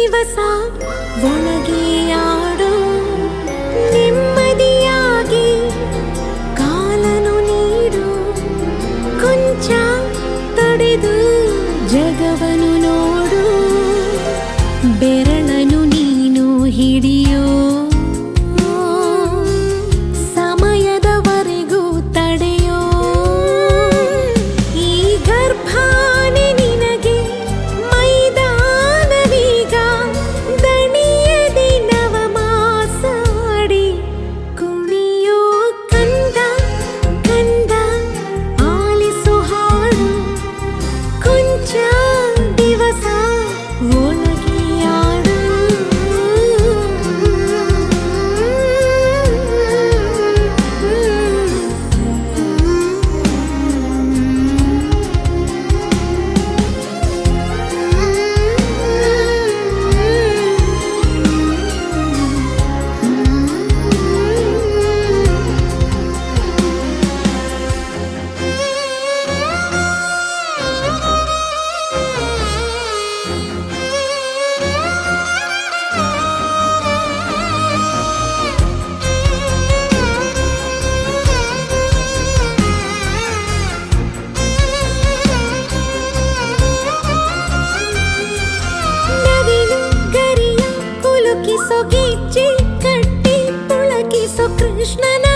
ದಿವಸ ಒಳಗೆ ಆಡು ನೆಮ್ಮದಿಯಾಗಿ ಕಾಲನು ನೀಡು ಕೊಂಚ ತಡೆದು ಜಗವನು ನೋಡು ಬೆರಳನು ನೀನು ಹಿಡಿಯೋ ಸಮಯದವರೆಗೂ ತಡೆಯೋ ಈ ಗರ್ಭಾನೆ ನಿನಗೆ ಮೈದಾನವೀಗ ದಣಿಯದಿ ನವಮಾಸಾಡಿ ಕುಣಿಯೋ ಕಂದ ಕಂದ ಆಲಿಸು ಹಾಡು ಕೊಂಚ ದಿವಸ ಒಳಗೆ ಆಡು ನವಿಲು ಗರಿಯ ಕುಲುಕಿಸೋ ಗೆಜ್ಜೆ ಕಟ್ಟಿ ಪುಳಕಿಸೋ ಕೃಷ್ಣನ